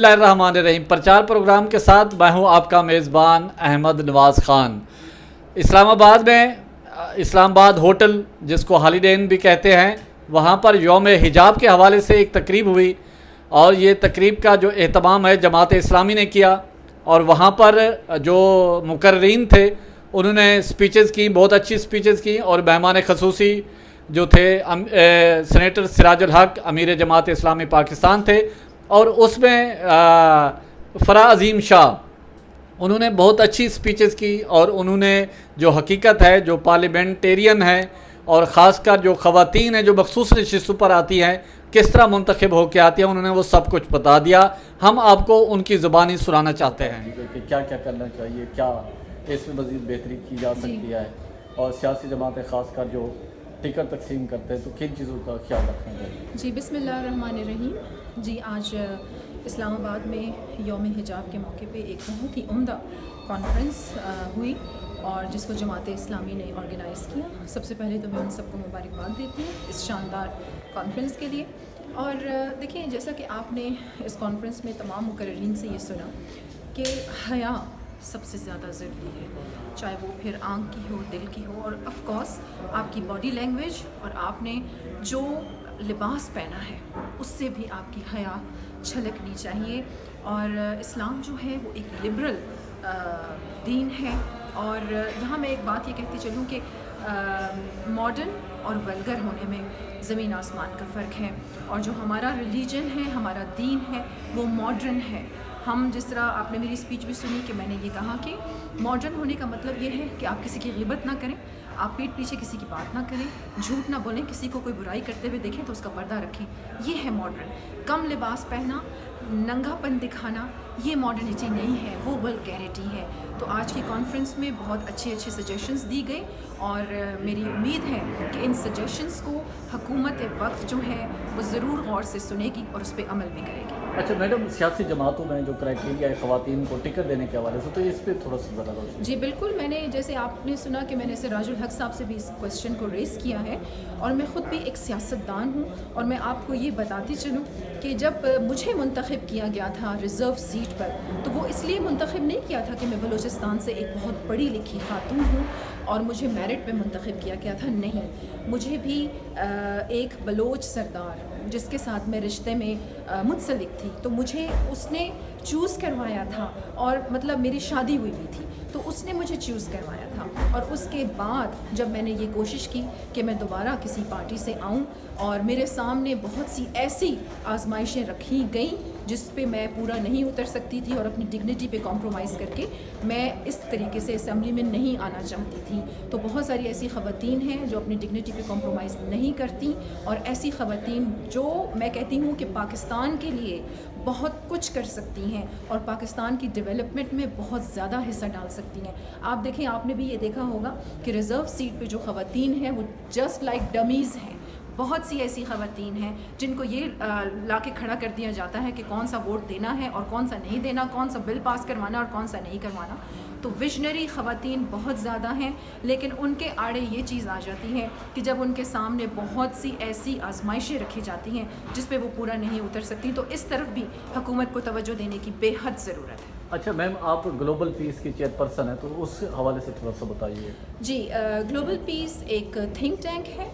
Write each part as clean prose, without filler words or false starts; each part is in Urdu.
بسم اللہ الرحمن الرحیم. پرچار پروگرام کے ساتھ میں ہوں آپ کا میزبان احمد نواز خان. اسلام آباد میں اسلام آباد ہوٹل جس کو ہالیڈے ان بھی کہتے ہیں، وہاں پر یوم حجاب کے حوالے سے ایک تقریب ہوئی، اور یہ تقریب کا جو اہتمام ہے جماعت اسلامی نے کیا، اور وہاں پر جو مقررین تھے انہوں نے سپیچز کی، بہت اچھی سپیچز کی، اور مہمان خصوصی جو تھے سینیٹر سراج الحق امیر جماعت اسلامی پاکستان تھے، اور اس میں فرا عظیم شاہ انہوں نے بہت اچھی سپیچز کی، اور انہوں نے جو حقیقت ہے، جو پارلیمنٹیرین ہے اور خاص کر جو خواتین ہیں جو مخصوص نشستوں پر آتی ہیں کس طرح منتخب ہو کے آتی ہیں، انہوں نے وہ سب کچھ بتا دیا. ہم آپ کو ان کی زبانی سنانا چاہتے ہیں کہ کیا کیا کرنا چاہیے، کیا اس میں مزید بہتری کی جا سکتی ہے، اور سیاسی جماعتیں خاص کر جو ٹکٹ تقسیم کرتے ہیں تو کن چیزوں کا خیال رکھنا چاہیے. جی بسم اللہ الرحمن الرحیم. جی آج اسلام آباد میں یوم حجاب کے موقع پہ ایک بہت ہی عمدہ کانفرنس ہوئی، اور جس کو جماعت اسلامی نے آرگنائز کیا. سب سے پہلے تو میں ان سب کو مبارکباد دیتی ہوں اس شاندار کانفرنس کے لیے. اور دیکھیں، جیسا کہ آپ نے اس کانفرنس میں تمام مقررین سے یہ سنا کہ حیا سب سے زیادہ ضروری ہے، چاہے وہ پھر آنکھ کی ہو، دل کی ہو، اور آف کورس آپ کی باڈی لینگویج اور آپ نے جو لباس پہنا ہے اس سے بھی آپ کی حیا چھلکنی چاہیے. اور اسلام جو ہے وہ ایک لبرل دین ہے، اور یہاں میں ایک بات یہ کہتی چلوں کہ ماڈرن اور ولگر ہونے میں زمین آسمان کا فرق ہے. اور جو ہمارا ریلیجن ہے، ہمارا دین ہے، وہ ماڈرن ہے. ہم جس طرح آپ نے میری اسپیچ بھی سنی کہ میں نے یہ کہا کہ ماڈرن ہونے کا مطلب یہ ہے کہ آپ کسی کی غیبت نہ کریں، آپ پیٹھ پیچھے کسی کی بات نہ کریں، جھوٹ نہ بولیں، کسی کو کوئی برائی کرتے ہوئے دیکھیں تو اس کا پردہ رکھیں. یہ ہے ماڈرن. کم لباس پہنا، ننگا پن دکھانا، یہ ماڈرنٹی نہیں ہے، وہ ولگیرٹی ہے. تو آج کی کانفرنس میں بہت اچھے سجیشنز دی گئی، اور میری امید ہے کہ ان سجیشنز کو حکومت وقت جو ہے وہ ضرور غور سے سنے گی اور اس پہ عمل بھی کرے گی. اچھا میڈم، سیاسی جماعتوں میں جو کرائٹیریا ہے خواتین کو ٹکٹ دینے کے حوالے سے، تو اس پہ تھوڑا سا ذرا روشنی. جی بالکل، میں نے جیسے آپ نے سنا کہ میں نے سراج الحق صاحب سے بھی اس کویسچن کو ریز کیا ہے، اور میں خود بھی ایک سیاستدان ہوں، اور میں آپ کو یہ بتاتی چلوں کہ جب مجھے منتخب کیا گیا تھا ریزرو سیٹ پر، تو وہ اس لیے منتخب نہیں کیا تھا کہ میں بلوچستان سے ایک بہت پڑھی لکھی خاتون ہوں اور مجھے میرٹ پہ منتخب کیا گیا تھا. نہیں، مجھے بھی ایک بلوچ سردار جس کے ساتھ میں رشتے میں منسلک تھی، تو مجھے اس نے چوز کروایا تھا، اور مطلب میری شادی ہوئی بھی تھی تو اس نے مجھے چوز کروایا تھا. اور اس کے بعد جب میں نے یہ کوشش کی کہ میں دوبارہ کسی پارٹی سے آؤں، اور میرے سامنے بہت سی ایسی آزمائشیں رکھی گئیں جس پہ میں پورا نہیں اتر سکتی تھی، اور اپنی ڈگنیٹی پہ کمپرومائز کر کے میں اس طریقے سے اسمبلی میں نہیں آنا چاہتی تھی. تو بہت ساری ایسی خواتین ہیں جو اپنی ڈگنیٹی پہ کمپرومائز نہیں کرتی، اور ایسی خواتین جو میں کہتی ہوں کہ پاکستان کے لیے بہت کچھ کر سکتی ہیں اور پاکستان کی ڈیولپمنٹ میں بہت زیادہ حصہ ڈال سکتی ہیں. آپ دیکھیں، آپ نے بھی یہ دیکھا ہوگا کہ ریزرو سیٹ پہ جو خواتین ہیں وہ جسٹ لائک ڈمیز ہیں. بہت سی ایسی خواتین ہیں جن کو یہ لا کے کھڑا کر دیا جاتا ہے کہ کون سا ووٹ دینا ہے اور کون سا نہیں دینا، کون سا بل پاس کروانا اور کون سا نہیں کروانا. تو ویژنری خواتین بہت زیادہ ہیں، لیکن ان کے آڑے یہ چیز آ جاتی ہے کہ جب ان کے سامنے بہت سی ایسی آزمائشیں رکھی جاتی ہیں جس پہ وہ پورا نہیں اتر سکتی، تو اس طرف بھی حکومت کو توجہ دینے کی بے حد ضرورت ہے. اچھا میم، آپ گلوبل پیس کی چیئرپرسن ہیں، تو اس حوالے سے تھوڑا سا بتائیے. جی، گلوبل پیس ایک تھنک ٹینک ہے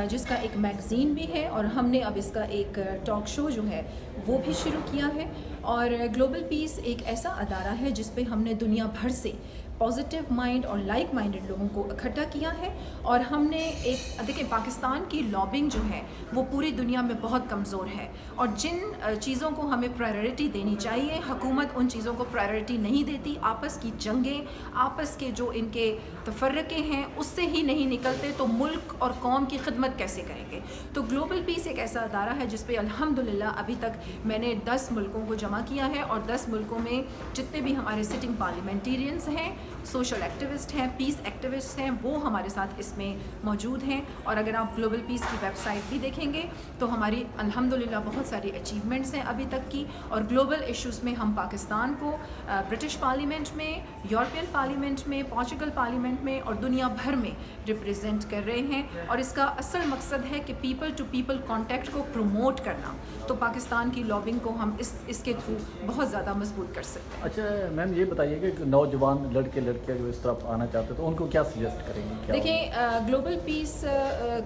جس کا ایک میگزین بھی ہے، اور ہم نے اب اس کا ایک ٹاک شو جو ہے وہ بھی شروع کیا ہے. اور گلوبل پیس ایک ایسا ادارہ ہے جس پہ ہم نے دنیا بھر سے پازیٹیو مائنڈ اور لائک مائنڈڈ لوگوں کو اکٹھا کیا ہے. اور ہم نے ایک دیکھیں، پاکستان کی لابنگ جو ہے وہ پوری دنیا میں بہت کمزور ہے، اور جن چیزوں کو ہمیں پرائیورٹی دینی چاہیے حکومت ان چیزوں کو پرائیورٹی نہیں دیتی. آپس کی جنگیں، آپس کے جو ان کے تفرقے ہیں اس سے ہی نہیں نکلتے، تو ملک اور قوم کی خدمت کیسے کریں گے. تو گلوبل پیس ایک ایسا ادارہ ہے جس پہ الحمدللہ ابھی تک میں نے 10 ملکوں کو جمع کیا ہے، اور 10 ملکوں میں جتنے بھی ہمارے سٹنگ پارلیمنٹیرینز ہیں سوشل ایکٹیوسٹ ہیں، پیس ایکٹیوسٹ ہیں، وہ ہمارے ساتھ اس میں موجود ہیں. اور اگر آپ گلوبل پیس کی ویب سائٹ بھی دیکھیں گے تو ہماری الحمدللہ بہت ساری اچیومنٹس ہیں ابھی تک کی. اور گلوبل ایشوز میں ہم پاکستان کو برٹش پارلیمنٹ میں، یورپین پارلیمنٹ میں، پورچوگل پارلیمنٹ میں اور دنیا بھر میں ریپریزنٹ کر رہے ہیں. اور اس کا اصل مقصد ہے کہ پیپل ٹو پیپل کانٹیکٹ کو پروموٹ کرنا. تو پاکستان کی لابنگ کو ہم اس کے تھرو بہت زیادہ مضبوط کر سکتے ہیں. اچھا میم یہ بتائیے کہ نوجوان لڑکے لڑکیاں جو اس طرف آنا چاہتے ہیں تو ان کو کیا سجیسٹ کریں گے؟ دیکھیں گلوبل پیس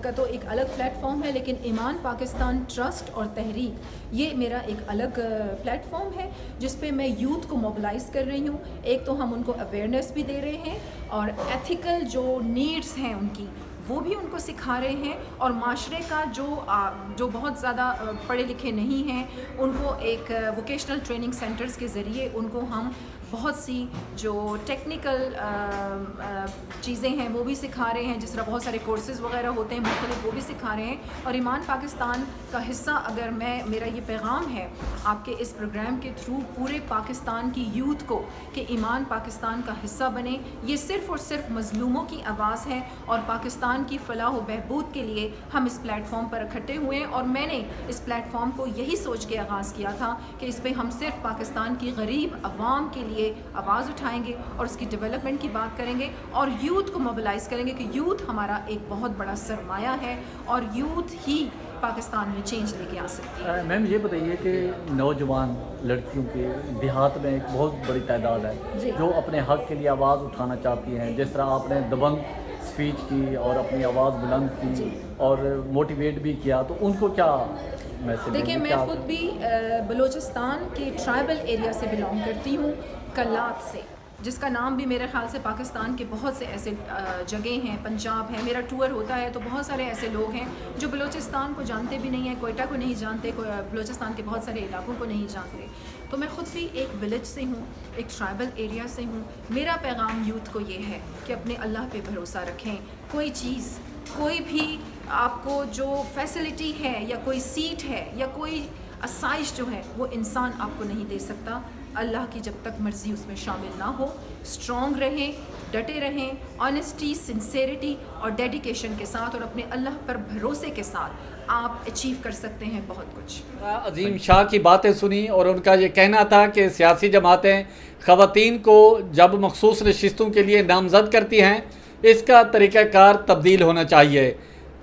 کا تو ایک الگ پلیٹ فارم ہے، لیکن ایمان پاکستان ٹرسٹ اور تحریک یہ میرا ایک الگ پلیٹ فارم ہے جس پہ میں یوتھ کو موبلائز کر رہی ہوں. ایک تو ہم ان کو اویئرنیس بھی دے رہے ہیں اور ایتھیکل جو نیڈس ہیں ان کی وہ بھی ان کو سکھا رہے ہیں. اور معاشرے کا جو بہت زیادہ پڑھے لکھے نہیں ہیں ان کو ایک ووکیشنل ٹریننگ سینٹرز کے ذریعے ان کو ہم بہت سی جو ٹیکنیکل چیزیں ہیں وہ بھی سکھا رہے ہیں. جس طرح بہت سارے کورسز وغیرہ ہوتے ہیں مختلف، وہ بھی سکھا رہے ہیں. اور ایمان پاکستان کا حصہ اگر میرا یہ پیغام ہے آپ کے اس پروگرام کے تھرو پورے پاکستان کی یوتھ کو کہ ایمان پاکستان کا حصہ بنے. یہ صرف اور صرف مظلوموں کی آواز ہے اور پاکستان کی فلاح و بہبود کے لیے ہم اس پلیٹ فارم پر اکٹھے ہوئے ہیں. اور میں نے اس پلیٹ فارم کو یہی سوچ کے آغاز کیا تھا کہ اس پہ ہم صرف پاکستان کی غریب عوام کے لیے آواز اٹھائیں گے اور اس کی ڈیولپمنٹ کی بات کریں گے اور یوتھ کو موبلائز کریں گے کہ یوتھ ہمارا ایک بہت بڑا سرمایہ ہے اور یوتھ ہی پاکستان میں چینج لے کے آ سکتی ہے. میم یہ بتائیے کہ نوجوان لڑکیوں کے دیہات میں ایک بہت بڑی تعداد ہے جو اپنے حق کے لیے آواز اٹھانا چاہتی ہیں. جس طرح آپ نے دبنگ اسپیچ کی اور اپنی آواز بلند کی اور موٹیویٹ بھی کیا، تو ان کو کیا میسج؟ دیکھیں میں خود بھی بلوچستان کے ٹرائبل ایریا سے بلانگ کرتی ہوں، کلات سے، جس کا نام بھی میرے خیال سے پاکستان کے بہت سے ایسے جگہیں ہیں، پنجاب ہے. میرا ٹور ہوتا ہے تو بہت سارے ایسے لوگ ہیں جو بلوچستان کو جانتے بھی نہیں ہیں، کوئٹہ کو نہیں جانتے، بلوچستان کے بہت سارے علاقوں کو نہیں جانتے. تو میں خود بھی ایک ولیج سے ہوں، ایک ٹرائبل ایریا سے ہوں. میرا پیغام یوتھ کو یہ ہے کہ اپنے اللہ پہ بھروسہ رکھیں. کوئی چیز، کوئی بھی آپ کو جو فیسلٹی ہے یا کوئی سیٹ ہے یا کوئی آسائش جو ہے وہ انسان آپ کو نہیں دے سکتا اللہ کی جب تک مرضی اس میں شامل نہ ہو. اسٹرانگ رہیں، ڈٹے رہیں، آنیسٹی، سنسیریٹی اور ڈیڈیکیشن کے ساتھ اور اپنے اللہ پر بھروسے کے ساتھ آپ اچیو کر سکتے ہیں بہت کچھ. عظیم شاہ کی باتیں سنی اور ان کا یہ کہنا تھا کہ سیاسی جماعتیں خواتین کو جب مخصوص نشستوں کے لیے نامزد کرتی ہیں اس کا طریقہ کار تبدیل ہونا چاہیے،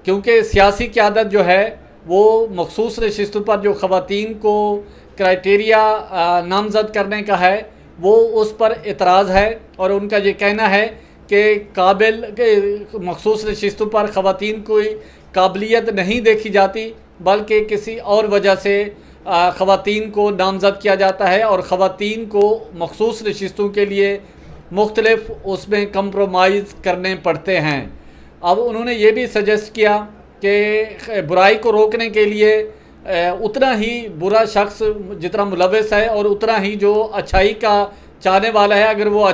کیونکہ سیاسی قیادت جو ہے وہ مخصوص نشستوں پر جو خواتین کو کرائٹیریا نامزد کرنے کا ہے وہ اس پر اعتراض ہے. اور ان کا یہ کہنا ہے کہ قابل مخصوص نشستوں پر خواتین کوئی قابلیت نہیں دیکھی جاتی بلکہ کسی اور وجہ سے خواتین کو نامزد کیا جاتا ہے اور خواتین کو مخصوص نشستوں کے لیے مختلف اس میں کمپرومائز کرنے پڑتے ہیں. اب انہوں نے یہ بھی سجیسٹ کیا کہ برائی کو روکنے کے لیے اتنا ہی برا شخص جتنا ملوث ہے اور اتنا ہی جو اچھائی کا چاہنے والا ہے، اگر وہ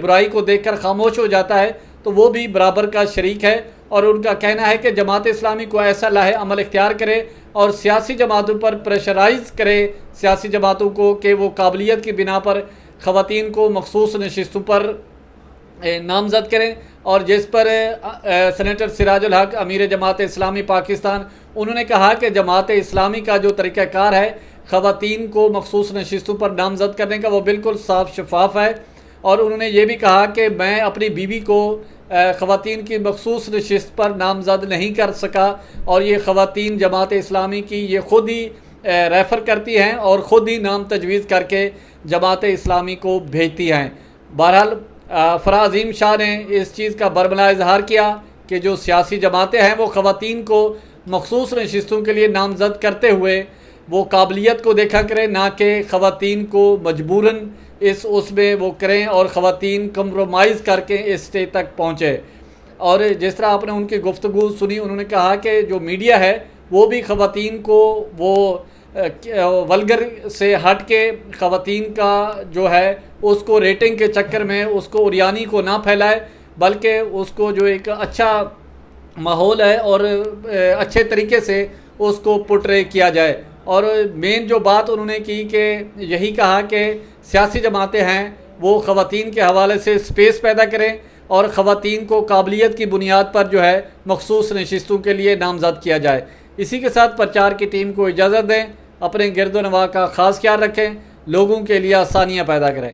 برائی کو دیکھ کر خاموش ہو جاتا ہے تو وہ بھی برابر کا شریک ہے. اور ان کا کہنا ہے کہ جماعت اسلامی کو ایسا لاہے عمل اختیار کرے اور سیاسی جماعتوں پر پریشرائز کرے سیاسی جماعتوں کو کہ وہ قابلیت کی بنا پر خواتین کو مخصوص نشستوں پر نامزد کریں. اور جس پر سینیٹر سراج الحق امیر جماعت اسلامی پاکستان انہوں نے کہا کہ جماعت اسلامی کا جو طریقہ کار ہے خواتین کو مخصوص نشستوں پر نامزد کرنے کا وہ بالکل صاف شفاف ہے. اور انہوں نے یہ بھی کہا کہ میں اپنی بیوی کو خواتین کی مخصوص نشست پر نامزد نہیں کر سکا اور یہ خواتین جماعت اسلامی کی یہ خود ہی ریفر کرتی ہیں اور خود ہی نام تجویز کر کے جماعت اسلامی کو بھیجتی ہیں. بہرحال فرا عظیم شاہ نے اس چیز کا برملا اظہار کیا کہ جو سیاسی جماعتیں ہیں وہ خواتین کو مخصوص نشستوں کے لیے نامزد کرتے ہوئے وہ قابلیت کو دیکھا کریں، نہ کہ خواتین کو مجبوراً اس میں وہ کریں اور خواتین کمپرومائز کر کے اس اسٹیج تک پہنچے. اور جس طرح آپ نے ان کی گفتگو سنی انہوں نے کہا کہ جو میڈیا ہے وہ بھی خواتین کو وہ ولگر سے ہٹ کے خواتین کا جو ہے اس کو ریٹنگ کے چکر میں اس کو اوریانی کو نہ پھیلائے بلکہ اس کو جو ایک اچھا ماحول ہے اور اچھے طریقے سے اس کو پورٹرے کیا جائے. اور مین جو بات انہوں نے کی کہ یہی کہا کہ سیاسی جماعتیں ہیں وہ خواتین کے حوالے سے سپیس پیدا کریں اور خواتین کو قابلیت کی بنیاد پر جو ہے مخصوص نشستوں کے لیے نامزد کیا جائے۔ اسی کے ساتھ پرچار کی ٹیم کو اجازت دیں، اپنے گرد و نواح کا خاص خیال رکھیں، لوگوں کے لیے آسانیاں پیدا کریں۔